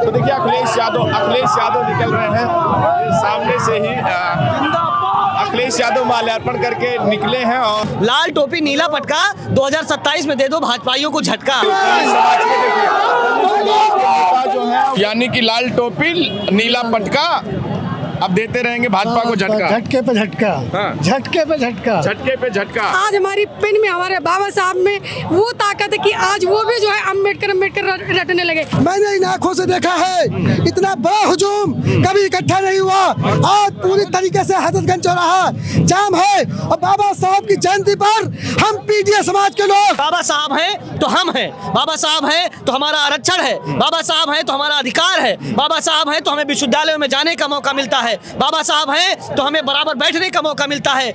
तो देखिए अखिलेश यादव निकल रहे हैं सामने से ही। अखिलेश यादव माल्यार्पण करके निकले हैं और लाल टोपी नीला पटका 2027 में दे दो भाजपाइयों को झटका। जो है यानी कि लाल टोपी नीला पटका अब देते रहेंगे भाजपा को झटका। झटके पे झटका, झटके पे झटका, झटके पे झटका। आज हमारी पिन में हमारे बाबा साहब में वो ताकत है कि आज वो भी जो है अम्बेडकर रटने लगे। मैंने इन आँखों से देखा है इतना बड़ा हुजूम कभी इकट्ठा नहीं हुआ। आज पूरी तरीके से हजरतगंज चौराहा जाम है और बाबा साहब की जयंती पर हम पीडीए समाज के लोग, बाबा साहब हैं तो हम हैं, बाबा साहब हैं तो हमारा आरक्षण है, बाबा साहब हैं तो हमारा अधिकार है, बाबा साहब हैं तो हमें विश्वविद्यालयों में जाने का मौका मिलता है, बाबा साहब हैं तो हमें बराबर बैठने का मौका मिलता है।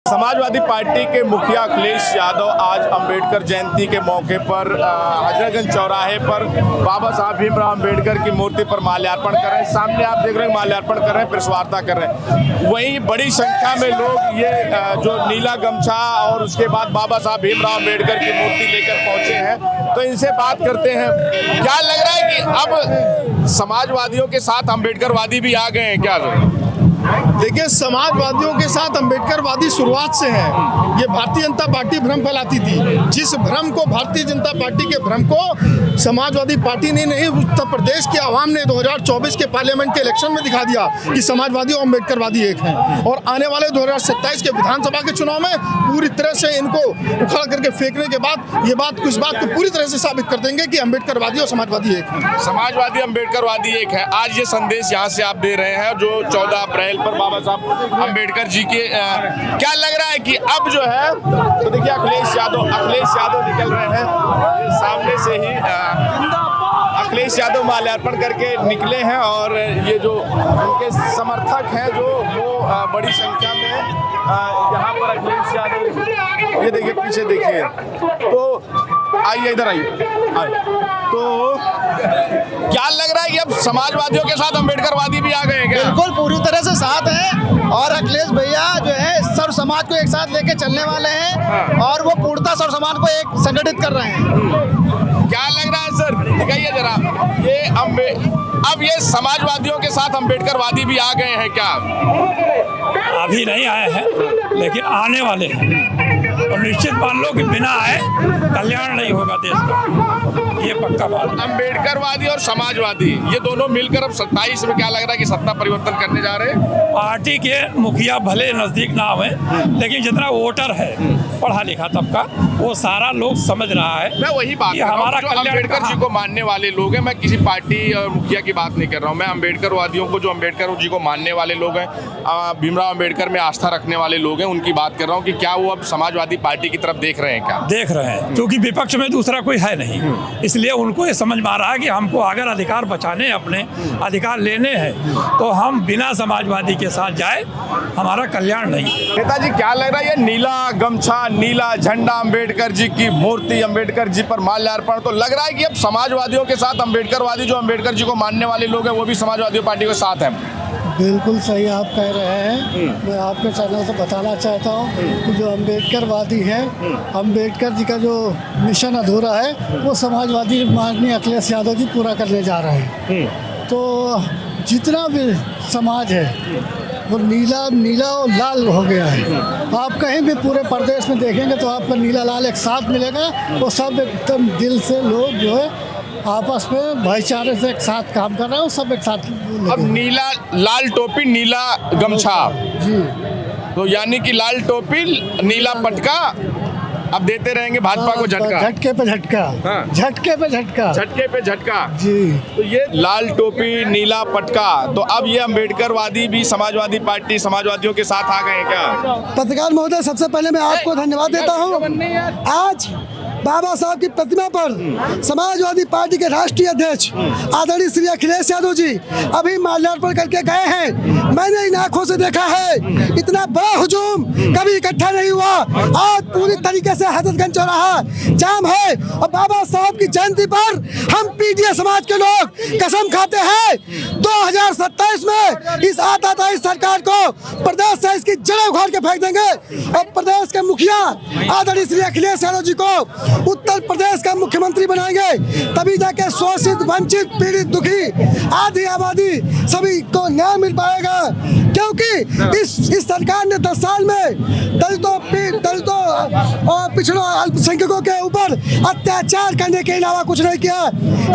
समाजवादी पार्टी के मुखिया अखिलेश यादव आज अंबेडकर जयंती के मौके पर हजरतगंज चौराहे पर बाबा साहब भीमराव अंबेडकर की मूर्ति पर माल्यार्पण कर रहे हैं। सामने आप देख रहे हैं माल्यार्पण कर रहे हैं, प्रेस वार्ता कर रहे हैं। वहीं बड़ी संख्या में लोग ये जो नीला गमछा और उसके बाद बाबा साहब भीमराव अंबेडकर की मूर्ति लेकर पहुंचे हैं, तो इनसे बात करते हैं। क्या लग रहा है कि अब समाजवादियों के साथ अंबेडकरवादी भी आ गए हैं क्या? देखिए, समाजवादियों के साथ अंबेडकरवादी शुरुआत से है। ये भारतीय जनता पार्टी भ्रम फैलाती थी। जिस भ्रम को भारतीय जनता पार्टी के भ्रम को समाजवादी पार्टी ने नहीं, उत्तर प्रदेश की आवाम ने 2024 के पार्लियामेंट के इलेक्शन में दिखा दिया कि समाजवादी और अंबेडकरवादी एक हैं। और आने वाले 2027 के विधानसभा के चुनाव में पूरी तरह से इनको उखाड़ करके फेंकने के बाद ये बात कुछ बात को पूरी तरह से साबित कर देंगे कि अंबेडकरवादी और समाजवादी एक हैं। समाजवादी अंबेडकरवादी एक है। आज ये संदेश यहाँ से आप दे रहे हैं जो 14 अप्रैल पर बाबा साहब अंबेडकर जी के क्या लग रहा है कि अब जो है, तो देखिए अखिलेश यादव निकल रहे हैं सामने से ही। अखिलेश यादव माल्यार्पण करके निकले हैं और ये जो उनके समर्थक हैं जो वो बड़ी संख्या में यहाँ पर अखिलेश यादव, ये देखिए पीछे देखिए, तो आइए इधर आइए। तो क्या लग रहा है कि अब समाजवादियों के साथ अंबेडकरवादी भी आ गए हैं क्या? बिल्कुल पूरी तरह से साथ हैं और अखिलेश भैया जो है सर्व समाज को एक साथ लेके चलने वाले हैं और वो पूर्णतः सर्व समाज को एक संगठित कर रहे हैं। क्या लग रहा है सर, दिखाइए जरा, ये अब ये समाजवादियों के साथ अंबेडकरवादी भी आ गए हैं क्या? अभी नहीं आए हैं लेकिन आने वाले हैं और निश्चित मान लो कि बिना आए कल्याण नहीं होगा देश का, ये पक्का बात। अंबेडकरवादी और समाजवादी ये दोनों मिलकर अब 27 में क्या लग रहा है कि सत्ता परिवर्तन करने जा रहे हैं? पार्टी के मुखिया भले नजदीक ना आवे लेकिन जितना वोटर है पढ़ा लिखा तबका वो सारा लोग समझ रहा है। मैं वही बात कर रहा हूं, जो अंबेडकर जी को मानने वाले लोग हैं, मैं किसी पार्टी और मुखिया की बात नहीं कर रहा हूँ, मैं अंबेडकरवादियों को, जो अंबेडकर जी को मानने वाले लोग हैं, भीमराव अंबेडकर में आस्था रखने वाले लोग हैं, उनकी बात कर रहा हूँ कि क्या वो अब समाजवादी पार्टी की तरफ देख रहे हैं क्या? देख रहे हैं, क्योंकि विपक्ष में दूसरा कोई है नहीं, इसलिए उनको ये समझ में आ रहा है कि हमको अगर अधिकार बचाने, अपने अधिकार लेने हैं तो हम बिना समाजवादी के साथ जाए, हमारा कल्याण नहीं। नेताजी क्या लग रहा है, ये नीला गमछा, नीला झंडा, अंबेडकर जी की मूर्ति, अंबेडकर जी पर माल्यार्पण, तो लग रहा है कि अब समाजवादियों के साथ अंबेडकरवादी, जो अंबेडकर जी को मानने वाले लोग हैं, वो भी समाजवादी पार्टी के साथ हैं? बिल्कुल सही आप कह रहे हैं। मैं आपके चैनल से बताना चाहता हूँ कि जो अंबेडकरवादी हैं, अंबेडकर जी का जो मिशन अधूरा है वो समाजवादी माननीय अखिलेश यादव जी पूरा करने जा रहे हैं। तो जितना भी समाज है वो नीला और लाल हो गया है। आप कहीं भी पूरे प्रदेश में देखेंगे तो आपको नीला लाल एक साथ मिलेगा। वो सब एकदम दिल से लोग जो है आपस में भाईचारे से एक साथ काम कर रहे हैं, सब एक साथ। अब नीला लाल टोपी नीला गमछा जी, तो यानी कि लाल टोपी नीला पटका अब देते रहेंगे भाजपा को झटका। झटके पे झटका, झटके पे झटका, झटके पे झटका जी। तो ये लाल टोपी नीला पटका, तो अब ये अंबेडकरवादी भी समाजवादी पार्टी, समाजवादियों के साथ आ गए हैं क्या? पत्रकार महोदय, सबसे पहले मैं आपको धन्यवाद देता हूँ। आज बाबा साहब की प्रतिमा पर समाजवादी पार्टी के राष्ट्रीय अध्यक्ष आदरणीय श्री अखिलेश यादव जी अभी माल्यार्पण करके गए हैं। मैंने इन आँखों से देखा है इतना बड़ा हुजूम कभी इकट्ठा नहीं हुआ। आज पूरी तरीके से हजरतगंज चौराहा जाम है और बाबा साहब की जयंती पर हम पीडीए समाज के लोग कसम खाते हैं 2027 में इस आताताई सरकार को प्रदेश से इसकी जड़ें उखाड़ के फेंक देंगे और प्रदेश के मुखिया आदरणीय श्री अखिलेश यादव जी को उत्तर प्रदेश का मुख्यमंत्री बनाएंगे, तभी जाके शोषित, वंचित, पीड़ित, दुखी आधी आबादी सभी को न्याय मिल पाएगा। क्योंकि इस सरकार ने 10 साल में दलितों और पिछड़ों अल्पसंख्यकों के ऊपर अत्याचार करने के अलावा कुछ नहीं किया।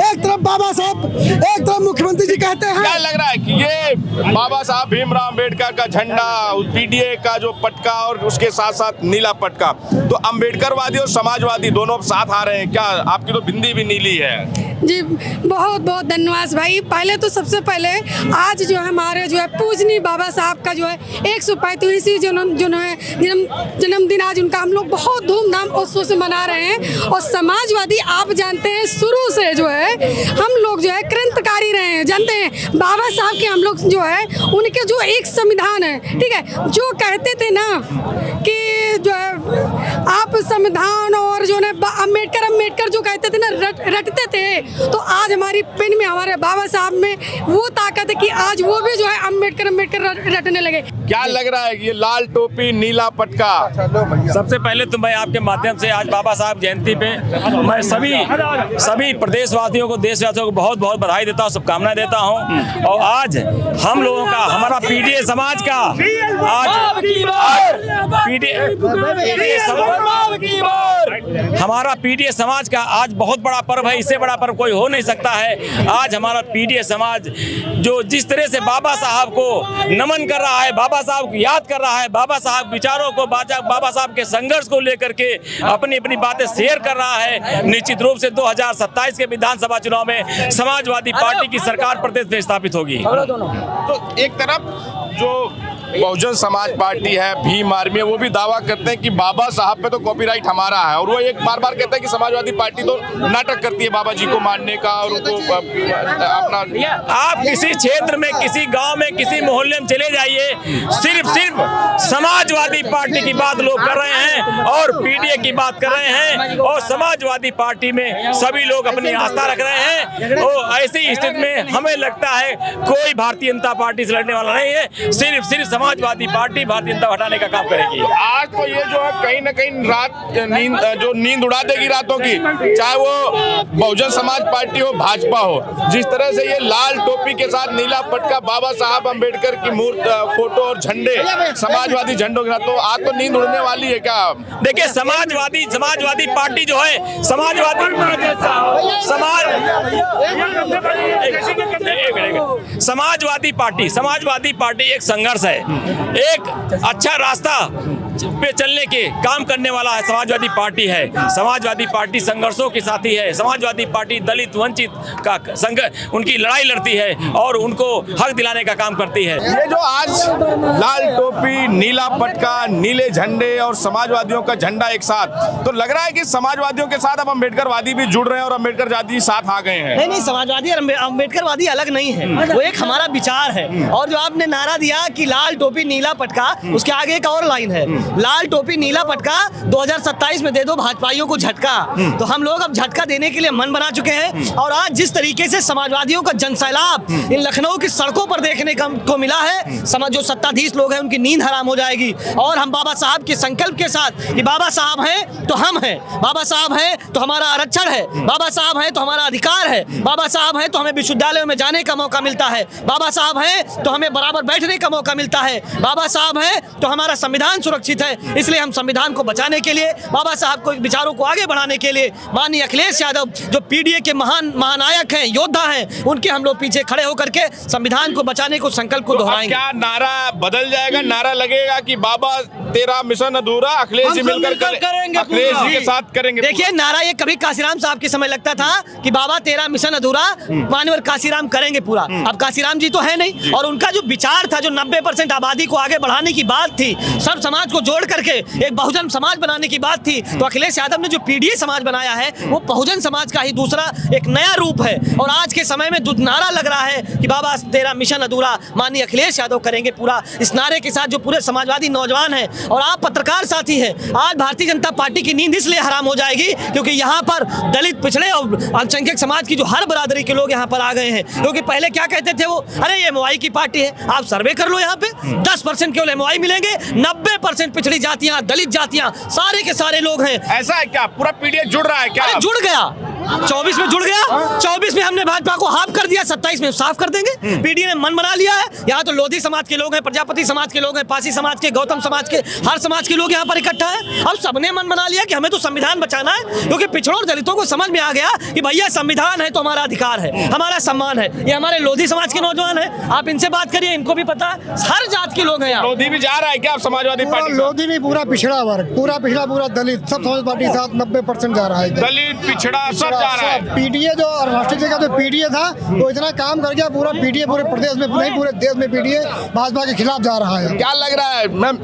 एक तरफ बाबा साहब, एक तरफ मुख्यमंत्री जी कहते हैं। क्या लग रहा है कि ये बाबा साहब भीमराव अम्बेडकर का झंडा, पीडीए का जो पटका और उसके साथ साथ नीला पटका, तो अम्बेडकरवादी और समाजवादी दोनों साथ आ रहे हैं क्या? आपकी तो बिंदी भी नीली है। जी बहुत बहुत धन्यवाद भाई। पहले तो सबसे पहले आज जो है हमारे जो है पूजनीय बाबा साहब का जो है 135वीं जन्मदिन आज उनका हम लोग बहुत धूमधाम उत्सव से मना रहे हैं। और समाजवादी आप जानते हैं शुरू से जो है हम लोग जो है क्रांतिकारी रहे हैं। जानते हैं बाबा साहब के हम लोग जो है उनके जो एक संविधान है, ठीक है, जो कहते थे ना कि जो है आप संविधान और जो है अम्बेडकर जो कहते थे ना रटते थे, तो आज हमारी पेन में हमारे बाबा साहब में वो ताकत है कि आज वो भी जो है अम्बेडकर रटने लगे। क्या लग रहा है ये लाल टोपी नीला पटका? सबसे पहले तो मैं आपके माध्यम से आज बाबा साहब जयंती पे मैं सभी प्रदेशवासियों को, देशवासियों को बहुत बहुत बधाई देता हूँ, शुभकामनाएं देता हूँ। और आज हम लोगों का, हमारा पीडीए समाज का हमारा पीडीए समाज का आज बहुत बड़ा पर्व है। इससे बड़ा पर्व कोई हो नहीं सकता है। आज हमारा पीडीए समाज जो जिस तरह से बाबा साहब को नमन कर रहा है, बाबा साहब को याद कर रहा है, बाबा साहब विचारों को, बाबा साहब के संघर्ष को लेकर के अपनी अपनी बातें शेयर कर रहा है। निश्चित रूप से 2027 के विधानसभा चुनाव में समाजवादी पार्टी की सरकार प्रदेश में स्थापित होगी। तो एक तरफ जो बहुजन समाज पार्टी है, भीम आर्मी है, वो भी दावा करते हैं कि बाबा साहब पे तो कॉपीराइट हमारा है, और वो एक बार कहते हैं कि समाजवादी पार्टी तो नाटक करती है बाबा जी को मानने का और उनको अपना। आप किसी क्षेत्र में, किसी गांव में, किसी मोहल्ले में चले जाइए, सिर्फ समाजवादी पार्टी की बात लोग कर रहे हैं और पीडीए की बात कर रहे हैं, और समाजवादी पार्टी में सभी लोग अपनी आस्था रख रहे हैं। और ऐसी स्थिति में हमें लगता है कोई भारतीय जनता पार्टी से लड़ने वाला नहीं है। सिर्फ समाजवादी पार्टी भारतीय जनता हटाने का काम करेगी। आज तो ये जो है कहीं ना कहीं नींद उड़ा देगी रातों की, चाहे वो बहुजन समाज पार्टी हो, भाजपा हो। जिस तरह से ये लाल टोपी के साथ नीला पटका, बाबा साहब अम्बेडकर की फोटो और झंडे, समाजवादी झंडों के साथ, तो आज तो नींद उड़ने वाली है क्या? देखिए समाजवादी पार्टी जो है, समाजवादी पार्टी एक संघर्ष है, एक अच्छा रास्ता पे चलने के काम करने वाला है समाजवादी पार्टी है। समाजवादी पार्टी संघर्षों के साथी है। समाजवादी पार्टी दलित वंचित का उनकी लड़ाई लड़ती है और उनको हक दिलाने का काम करती है। ये जो आज लाल टोपी, नीला पटका, नीले झंडे और समाजवादियों का झंडा एक साथ, तो लग रहा है कि समाजवादियों के साथ अब अम्बेडकरवादी भी जुड़ रहे हैं और अम्बेडकरवादी साथ आ गए हैं। नहीं, समाजवादी और अम्बेडकरवादी अलग नहीं है, वो एक हमारा विचार है। और जो आपने नारा दिया कि लाल टोपी नीला पटका, उसके आगे एक और लाइन है, लाल टोपी नीला पटका 2027 में दे दो भाजपाइयों को झटका। तो हम लोग अब झटका देने के लिए मन बना चुके हैं। और आज जिस तरीके से समाजवादियों का जनसैलाब इन लखनऊ की सड़कों पर देखने को मिला है, जो सत्ताधीश लोग हैं उनकी नींद हराम हो जाएगी। और हम बाबा साहब के संकल्प के साथ कि बाबा साहब हैं तो हम हैं, बाबा साहब हैं तो हमारा आरक्षण है, बाबा साहब हैं तो हमारा अधिकार है, बाबा साहब हैं तो हमें विश्वविद्यालयों में जाने का मौका मिलता है, बाबा साहब हैं तो हमें बराबर बैठने का मौका मिलता है, बाबा साहब हैं तो हमारा संविधान सुरक्षित है। इसलिए हम संविधान को बचाने के लिए, बाबा साहब को विचारों को आगे बढ़ाने के लिए माननीय अखिलेश यादव जो पीडीए के महानायक हैं, योद्धा हैं, उनके हम लोग पीछे खड़े होकर के संविधान को बचाने को संकल्प को दोहराएंगे। क्या नारा बदल जाएगा? नारा लगेगा कि बाबा तेरा मिशन अधूरा, अखिलेश जी मिलकर करेंगे, अखिलेश जी के साथ करेंगे। देखिए नारा ये कभी काशीराम साहब के समय लगता था कि बाबा तेरा मिशन अधूरा, माननीय काशीराम करेंगे पूरा। अब काशीराम जी तो है नहीं, और उनका जो विचार था, जो 90% आबादी को आगे बढ़ाने की बात थी, सब समाज को जोड़ करके एक बहुजन समाज बनाने की बात थी, तो अखिलेश यादव ने जो पीडीए समाज बनाया है वो बहुजन समाज का ही दूसरा एक नया रूप है। और आज के समय में जो नारा लग रहा है कि बाबा तेरा मिशन अधूरा, माननीय अखिलेश यादव करेंगे पूरा, इस नारे के साथ जो पूरे समाजवादी नौजवान हैं और आप पत्रकार साथी हैं, आज भारतीय जनता पार्टी की नींद इसलिए हराम हो जाएगी क्योंकि यहाँ पर दलित, पिछड़े और अल्पसंख्यक समाज की जो हर बरादरी के लोग यहाँ पर आ गए हैं। क्योंकि पहले क्या कहते थे वो, अरे ये एमओआई की पार्टी है। आप सर्वे कर लो, यहाँ पे 10% केवल एमओआई मिलेंगे, 90% पिछड़ी जातियां, दलित जातियां, सारे के सारे लोग हैं। ऐसा है क्या? पूरा पीडीए जुड़ रहा है क्या? अरे जुड़ गया, 24 में जुड़ गया, 24 में हमने भाजपा को हाफ कर दिया, 27 में साफ कर देंगे। पीडीए ने मन बना लिया है। यहाँ तो लोधी समाज के लोग हैं, प्रजापति समाज के लोग हैं, पासी समाज के, गौतम समाज के, हर समाज के लोग यहाँ पर इकट्ठा है। अब सबने मन बना लिया कि हमें तो संविधान बचाना है, क्योंकि पिछड़ों और दलितों को समझ में आ गया कि भैया संविधान है तो हमारा अधिकार है, हमारा सम्मान है। ये हमारे लोधी समाज के नौजवान है, आप इनसे बात करिए, इनको भी पता है, हर जात के लोग हैं यहाँ। लोधी भी जा रहा है क्या आप समाजवादी पार्टी? लोधी नहीं, पूरा पिछड़ा वर्ग, पूरा पिछड़ा, पूरा दलित, सब समाज पार्टी के साथ 90% जा रहा है। दलित, पिछड़ा सब जा रहा है। पीडीए जो राष्ट्रीय जगह जो पीडीए था वो इतना काम कर गया, पूरा पीडीए पूरे प्रदेश में नहीं पूरे देश में पीडीए भाजपा के खिलाफ जा रहा है। क्या लग रहा है मैम,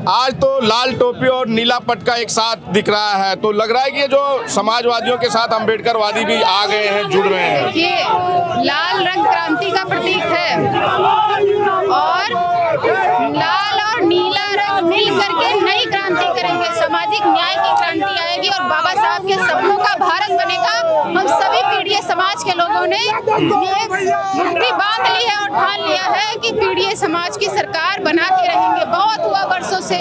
आज तो लाल टोपी और नीला पटका एक साथ दिख रहा है, तो लग रहा है कि ये जो समाजवादियों के साथ अम्बेडकरवादी भी आ गए हैं, जुड़ रहे हैं? ये लाल रंग क्रांति का प्रतीक है और लाल और नीला रंग मिल करके नई क्रांति करेंगे, सामाजिक न्याय की क्रांति आएगी और बाबा साहब के सपनों का भारत बनेगा। हम सभी पीडीए समाज के लोगों ने ये मुट्ठी बांध ली है और ठान लिया है कि पीडीए समाज की सरकार बना के रहेंगे। बहुत हुआ वर्षों से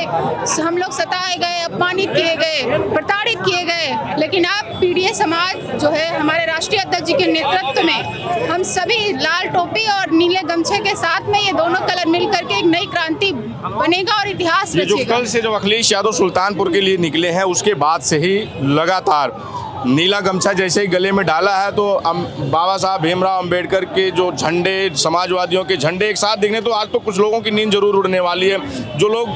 हम लोग सताए गए, अपमानित किए गए, प्रताड़ित किए गए, लेकिन अब पीडीए समाज जो है हमारे राष्ट्रीय अध्यक्ष जी के नेतृत्व में हम सभी लाल टोपी और नीले गमछे के साथ में ये दोनों कलर मिल करके एक नई क्रांति बनेगा और इतिहास ये जो रचेगा। कल से जो अखिलेश यादव सुल्तानपुर के लिए निकले हैं, उसके बाद से ही लगातार नीला गमछा जैसे ही गले में डाला है तो बाबा साहब भीमराव अंबेडकर के जो झंडे, समाजवादियों के झंडे एक साथ दिखने, तो आज तो कुछ लोगों की नींद जरूर उड़ने वाली है। जो लोग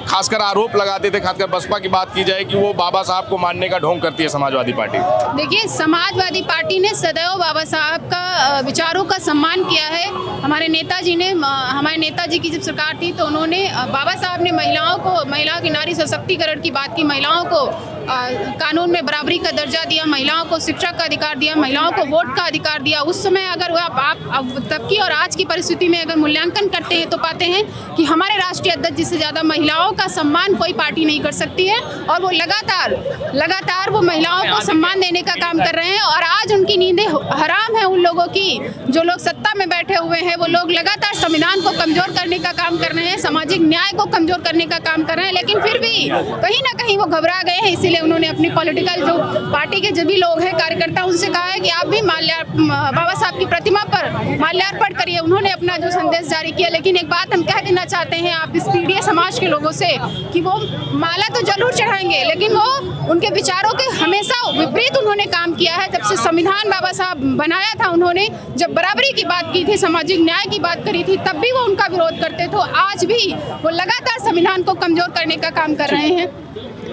खासकर आरोप लगाते थे, खासकर बसपा की बात की जाए कि वो बाबा साहब को मानने का ढोंग करती है समाजवादी पार्टी। देखिए, समाजवादी पार्टी ने सदैव बाबा साहब का विचारों का सम्मान किया है। हमारे नेताजी की जब सरकार थी तो उन्होंने बाबा साहब ने महिलाओं की नारी सशक्तिकरण की बात की, महिलाओं को कानून में बराबरी का दर्जा दिया, महिलाओं को शिक्षा का अधिकार दिया, महिलाओं को वोट का अधिकार दिया। उस समय अगर आप तब की और आज की परिस्थिति में अगर मूल्यांकन करते हैं तो पाते हैं कि हमारे राष्ट्रीय अध्यक्ष जी से ज़्यादा महिलाओं का सम्मान कोई पार्टी नहीं कर सकती है और वो लगातार वो महिलाओं को सम्मान देने का काम कर रहे हैं। और आज उनकी नींदें हराम है उन लोगों की जो लोग सत्ता में बैठे हुए हैं, वो लोग लगातार संविधान को कमजोर करने का काम कर रहे हैं, सामाजिक न्याय को कमजोर करने का काम कर रहे हैं, लेकिन फिर भी कहीं ना कहीं वो घबरा गए हैं। इसीलिए उन्होंने अपनी पॉलिटिकल जो पार्टी के जो भी लोग हैं, कार्यकर्ता, उनसे कहा है कि आप भी बाबा साहब की प्रतिमा पर माल्यार्पण करिए। उन्होंने अपना जो संदेश जारी किया, लेकिन एक बात हम कह देना चाहते हैं आप इस पीडीए समाज के लोगों से कि वो माला तो जरूर चढ़ाएंगे, लेकिन वो उनके विचारों के हमेशा विपरीत उन्होंने काम किया है। जब से संविधान बाबा साहब बनाया था, उन्होंने जब बराबरी की बात की थी, सामाजिक न्याय की बात करी थी, तब भी वो उनका विरोध करते थे। आज भी वो लगातार संविधान को कमजोर करने का काम कर रहे हैं।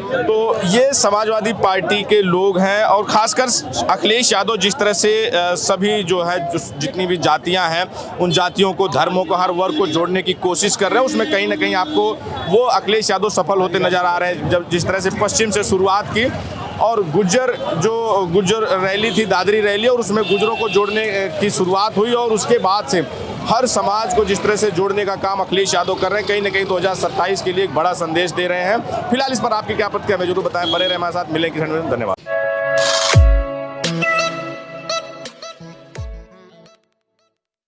तो ये समाजवादी पार्टी के लोग हैं और खासकर अखिलेश यादव जिस तरह से सभी जो है जितनी भी जातियां हैं, उन जातियों को, धर्मों को, हर वर्ग को जोड़ने की कोशिश कर रहे हैं, उसमें कहीं ना कहीं आपको वो अखिलेश यादव सफल होते नजर आ रहे हैं। जब जिस तरह से पश्चिम से शुरुआत की और गुज्जर रैली थी, दादरी रैली, और उसमें गुज्जरों को जोड़ने की शुरुआत हुई और उसके बाद से हर समाज को जिस तरह से जोड़ने का काम अखिलेश यादव कर रहे हैं, कहीं ना कहीं 2027 के लिए एक बड़ा संदेश दे रहे हैं। फिलहाल इस पर आपकी क्या प्रतिक्रिया है, जो तो बताएं। बने रहे हमारे साथ, मिलेंगे। धन्यवाद।